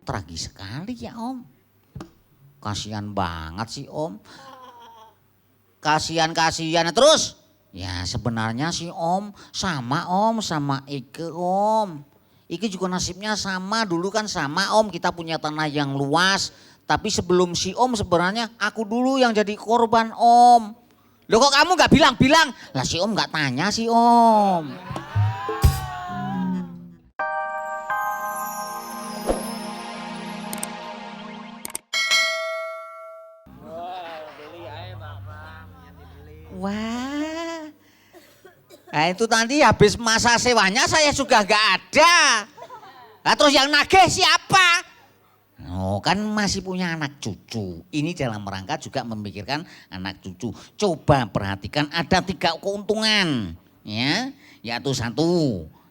tragis sekali ya Om. Kasihan banget sih Om. Kasihan terus. Ya sebenarnya sih Om sama Ike Om. Ike juga nasibnya sama, dulu kan sama Om, kita punya tanah yang luas. Tapi sebelum si Om sebenarnya aku dulu yang jadi korban Om. Loh kok kamu gak bilang-bilang? Lah si Om gak tanya sih Om. Wah, nah itu nanti habis masa sewanya saya juga gak ada. Nah terus yang nagih siapa? Oh kan masih punya anak cucu. Ini dalam rangka juga memikirkan anak cucu. Coba perhatikan ada 3 keuntungan. Ya, yaitu 1,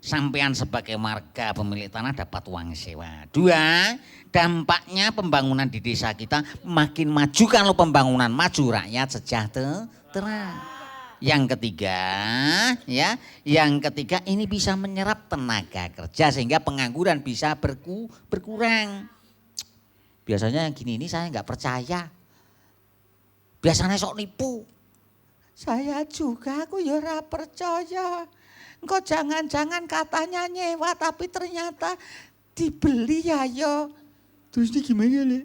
sampean sebagai warga pemilik tanah dapat uang sewa. 2, dampaknya pembangunan di desa kita makin maju kalau pembangunan maju rakyat sejahtera. Yang ketiga ini bisa menyerap tenaga kerja sehingga pengangguran bisa berkurang. Biasanya yang gini ini saya nggak percaya. Biasanya sok nipu. Saya juga aku ya ora percaya. Engkau jangan-jangan katanya nyewa tapi ternyata dibeli ya yo. Terus ini gimana Le?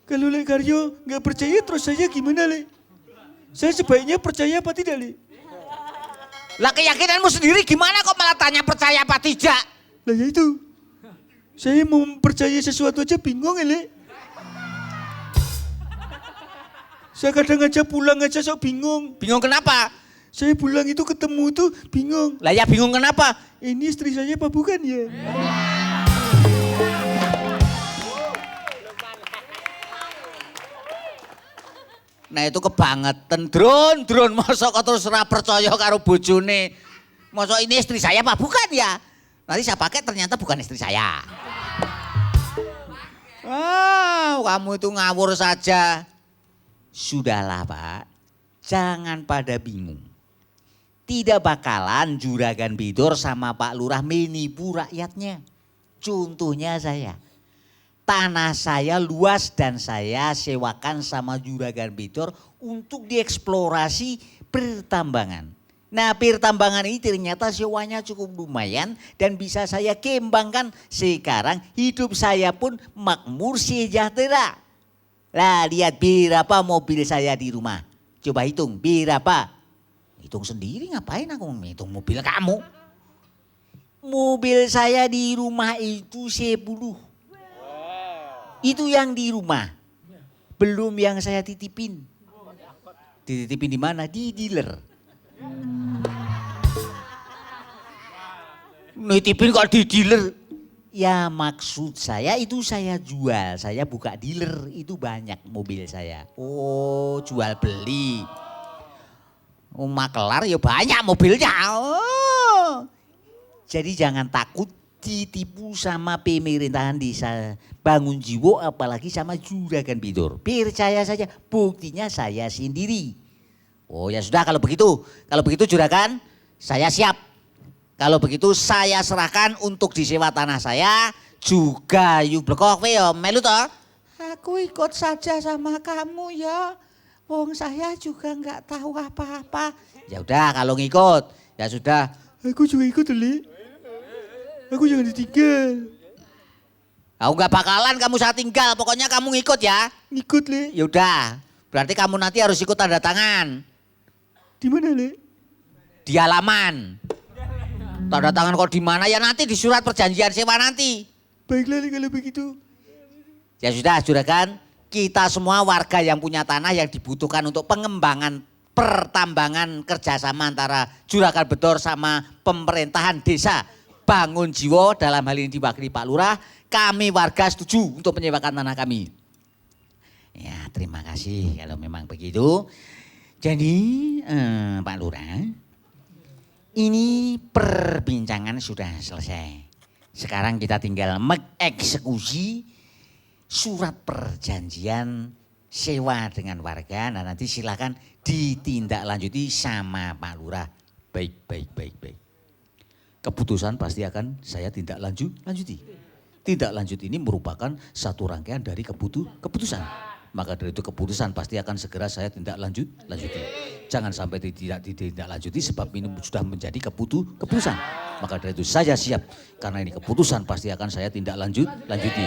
Kalau Le Karyo nggak percaya terus saya gimana Le? Saya sebaiknya percaya apa tidak Le? Lah keyakinanmu sendiri gimana kok malah tanya percaya apa tidak? Lah ya itu. Saya mau percaya sesuatu aja bingung ya Le. Saya kadang aja pulang aja sok bingung. Bingung kenapa? Saya pulang itu ketemu itu bingung. Lah ya bingung kenapa? Ini istri saya apa bukan ya? Nah itu kebangetan drone mosok kok terus ora percaya karo bojone. Mosok ini istri saya apa bukan ya? Nanti saya pakai ternyata bukan istri saya. Kamu itu ngawur saja. Sudahlah Pak, jangan pada bingung. Tidak bakalan Juragan Bidor sama Pak Lurah menipu rakyatnya. Contohnya saya. Tanah saya luas dan saya sewakan sama Juragan Bidor untuk dieksplorasi pertambangan. Nah pertambangan ini ternyata sewanya cukup lumayan dan bisa saya kembangkan. Sekarang hidup saya pun makmur sejahtera. Lah lihat berapa mobil saya di rumah. Coba hitung berapa. Hitung sendiri ngapain aku menghitung mobil kamu. Mobil saya di rumah itu 10. Itu yang di rumah. Belum yang saya titipin. Dititipin di mana? Di dealer. Nitipin kok di dealer? Ya maksud saya itu saya jual. Saya buka dealer. Itu banyak mobil saya. Oh jual beli. Oh makelar ya banyak mobilnya. Oh. Jadi jangan takut ditipu sama pemerintahan desa Bangun Jiwo apalagi sama Juragan Bidor. Percaya saja buktinya saya sendiri. Oh ya sudah kalau begitu Juragan saya siap. Kalau begitu saya serahkan untuk disewa tanah saya juga yuk blekok yo melu toh. Aku ikut saja sama kamu ya. Wong saya juga nggak tahu apa-apa. Ya udah kalau ngikut ya sudah. Aku juga ikut Le. Aku jangan ditinggal. Aku nggak bakalan kamu saya tinggal, pokoknya kamu ngikut ya. Ngikut Le. Ya udah, berarti kamu nanti harus ikut tanda tangan. Di mana Le? Di halaman. Tanda tangan kok di mana ya nanti di surat perjanjian sewa nanti. Baiklah Le kalau begitu. Ya sudah, Juragan, kita semua warga yang punya tanah yang dibutuhkan untuk pengembangan pertambangan kerjasama antara Juragan Bidor sama pemerintahan desa Bangun Jiwo dalam hal ini diwakili Pak Lurah, kami warga setuju untuk menyewakan tanah kami. Ya terima kasih kalau memang begitu. Jadi Pak Lurah, ini perbincangan sudah selesai. Sekarang kita tinggal mengeksekusi surat perjanjian sewa dengan warga. Nah nanti silakan ditindaklanjuti sama Pak Lurah. Baik. Keputusan pasti akan saya tindak lanjuti. tindak lanjut ini merupakan satu rangkaian dari keputusan. Maka dari itu keputusan pasti akan segera saya tindak lanjuti. Jangan sampai tidak ditindaklanjuti sebab ini sudah menjadi keputusan. Maka dari itu saya siap karena ini keputusan pasti akan saya tindak lanjuti.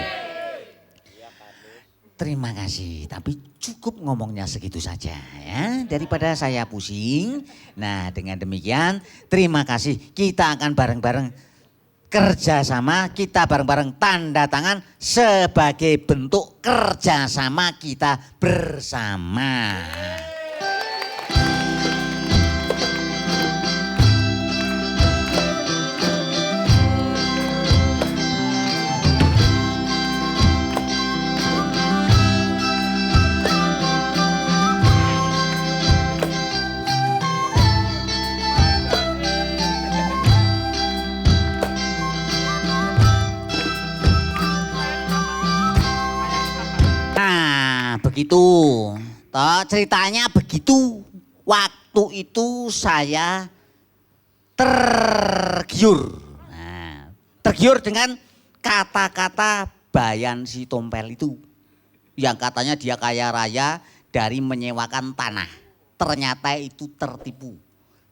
Terima kasih, tapi cukup ngomongnya segitu saja ya, daripada saya pusing. Nah dengan demikian terima kasih, kita akan bareng-bareng kerjasama, kita bareng-bareng tanda tangan sebagai bentuk kerjasama kita bersama. Begitu, toh ceritanya begitu. Waktu itu saya tergiur, tergiur dengan kata-kata Bayan si Tompel itu, yang katanya dia kaya raya dari menyewakan tanah. Ternyata itu tertipu.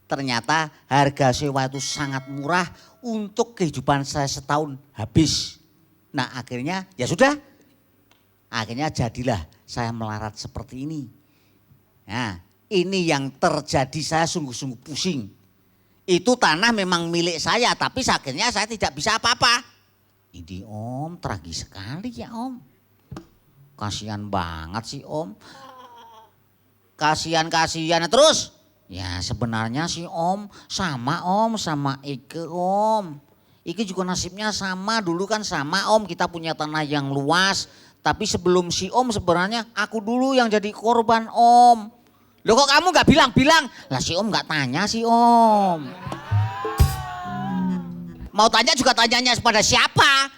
Ternyata harga sewa itu sangat murah untuk kehidupan saya setahun habis. Nah akhirnya ya sudah. Akhirnya jadilah saya melarat seperti ini. Nah, ini yang terjadi, saya sungguh-sungguh pusing. Itu tanah memang milik saya, tapi akhirnya saya tidak bisa apa-apa. Ini Om, tragis sekali ya Om. Kasihan banget sih Om. Kasihan. Terus, ya sebenarnya sih Om, sama Ike Om. Ike juga nasibnya sama, dulu kan sama Om, kita punya tanah yang luas. Tapi sebelum si Om sebenarnya aku dulu yang jadi korban Om. Loh kok kamu gak bilang-bilang? Lah si Om gak tanya si Om. Mau tanya juga tanyanya kepada siapa?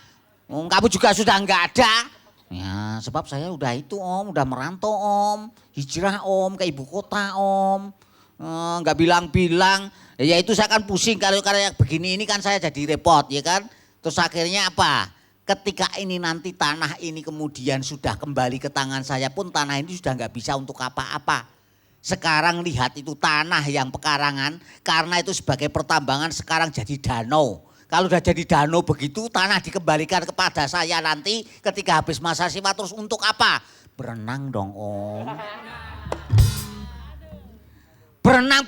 Kamu juga sudah gak ada. Ya sebab saya udah itu Om, udah merantau Om. Hijrah Om ke ibu kota Om. Gak bilang-bilang. Ya itu saya kan pusing kalau kayak begini ini kan saya jadi repot ya kan. Terus akhirnya apa? Ketika ini nanti tanah ini kemudian sudah kembali ke tangan saya pun tanah ini sudah nggak bisa untuk apa-apa. Sekarang lihat itu tanah yang pekarangan karena itu sebagai pertambangan sekarang jadi danau. Kalau sudah jadi danau begitu tanah dikembalikan kepada saya nanti ketika habis masa sewa terus untuk apa? Berenang dong Om. Berenang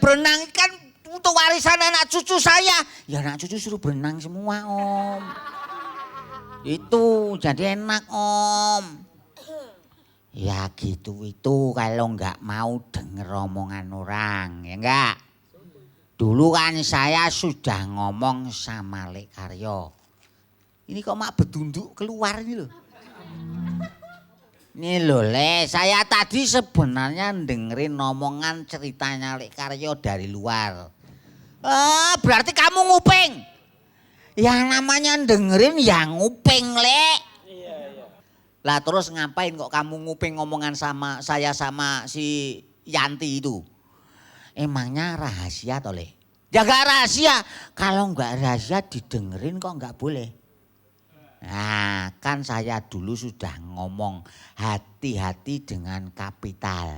kan untuk warisan anak cucu saya. Ya anak cucu suruh berenang semua Om. Itu jadi enak Om. Ya gitu itu kalau nggak mau denger omongan orang ya enggak. Dulu kan saya sudah ngomong sama Lek Karyo. Ini kok mak bedunduk keluar ini loh. Ini loh Le, saya tadi sebenarnya dengerin omongan ceritanya Lek Karyo dari luar. Berarti kamu nguping. Yang namanya dengerin ya nguping Lek. Iya. Lah terus ngapain kok kamu nguping ngomongan sama saya sama si Yanti itu? Emangnya rahasia toh Lek? Ya gak rahasia. Kalau gak rahasia didengerin kok gak boleh. Nah kan saya dulu sudah ngomong hati-hati dengan kapital.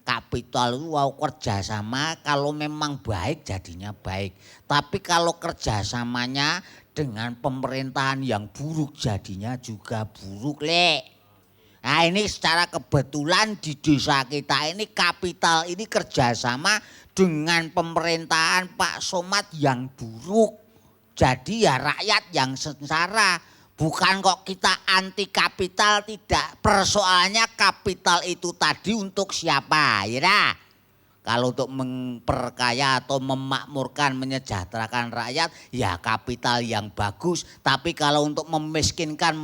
Kapital itu mau kerjasama kalau memang baik jadinya baik. Tapi kalau kerjasamanya dengan pemerintahan yang buruk jadinya juga buruk Lek. Nah ini secara kebetulan di desa kita ini kapital ini kerjasama dengan pemerintahan Pak Somad yang buruk. Jadi ya rakyat yang sengsara. Bukan kok kita anti kapital, tidak. Persoalannya kapital itu tadi untuk siapa, ya dah? Kalau untuk memperkaya atau memakmurkan, menyejahterakan rakyat, ya kapital yang bagus. Tapi kalau untuk memiskinkan,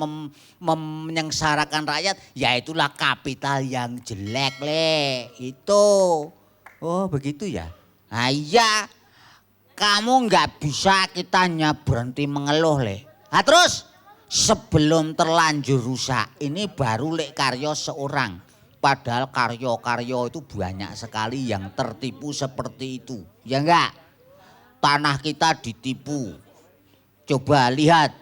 menyengsarakan rakyat, ya itulah kapital yang jelek, Le. Itu. Oh begitu ya? Nah iya, kamu nggak bisa kitanya berhenti mengeluh, Le. Nah terus? Sebelum terlanjur rusak, ini baru Lek Karyo seorang. Padahal karyo-karyo itu banyak sekali yang tertipu seperti itu. Ya enggak? Tanah kita ditipu. Coba lihat.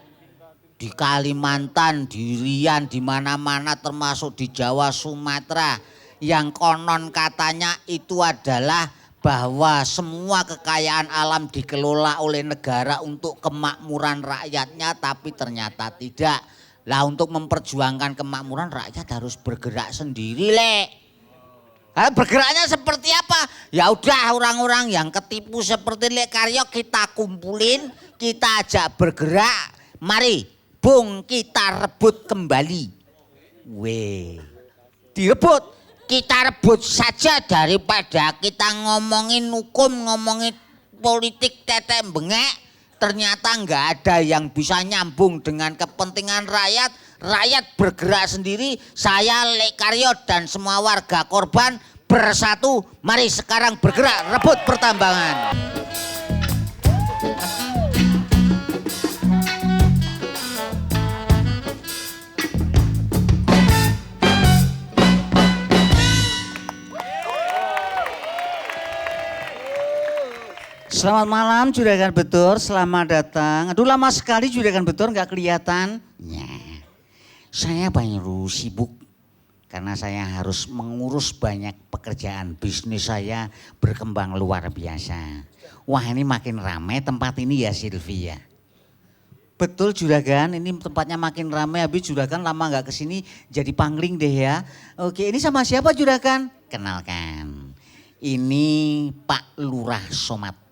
di Kalimantan, di Riau, di mana-mana termasuk di Jawa, Sumatera. Yang konon katanya itu adalah bahwa semua kekayaan alam dikelola oleh negara untuk kemakmuran rakyatnya, tapi ternyata tidak. Lah untuk memperjuangkan kemakmuran rakyat harus bergerak sendiri, Lek. Bergeraknya seperti apa? Ya udah orang-orang yang ketipu seperti Lek Karyo kita kumpulin, kita ajak bergerak. Mari, Bung, kita rebut kembali. Weh, direbut. Kita rebut saja daripada kita ngomongin hukum, ngomongin politik tetek bengek. Ternyata nggak ada yang bisa nyambung dengan kepentingan rakyat. Rakyat bergerak sendiri. Saya, Lek Karyo dan semua warga korban bersatu. Mari sekarang bergerak rebut pertambangan. Selamat malam Juragan Betur, selamat datang. Aduh lama sekali Juragan Betur nggak kelihatan. Ya, saya baru sibuk karena saya harus mengurus banyak pekerjaan. Bisnis saya berkembang luar biasa. Wah ini makin ramai tempat ini ya Sylvia. Betul Juragan, ini tempatnya makin ramai. Habis Juragan lama nggak kesini jadi pangling deh ya. Oke, ini sama siapa Juragan? Kenalkan, ini Pak Lurah Somad.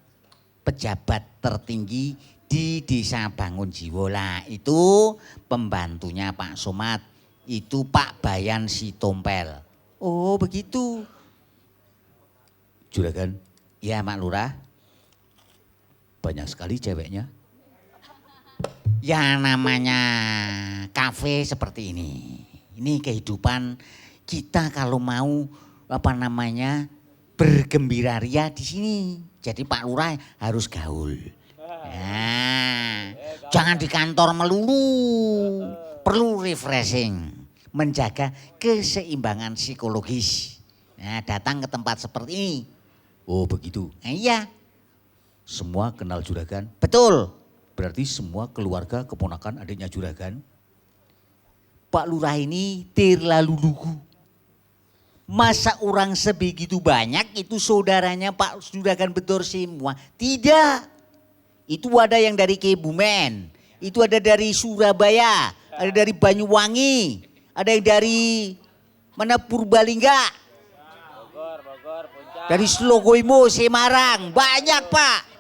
Pejabat tertinggi di Desa Bangun Jiwo. Lah itu pembantunya Pak Somad, itu Pak Bayan Sitompel. Oh begitu. Juragan, Ya Mak Lurah. banyak sekali ceweknya. Ya namanya kafe seperti ini. Ini kehidupan kita kalau mau bergembira ria di sini. Jadi Pak Lurah harus gaul. Nah, jangan di kantor melulu. Perlu refreshing, menjaga keseimbangan psikologis. Nah, datang ke tempat seperti ini. Oh begitu. Iya. Semua kenal Juragan. Betul. Berarti semua keluarga keponakan adiknya Juragan. Pak Lurah ini terlalu lugu. Masa orang sebegitu banyak itu saudaranya Pak Juragan Betur semua? Tidak. Itu ada yang dari Kebumen, itu ada dari Surabaya, ada dari Banyuwangi, ada yang dari mana Purbalingga, dari Slogoimo, Semarang, banyak Pak.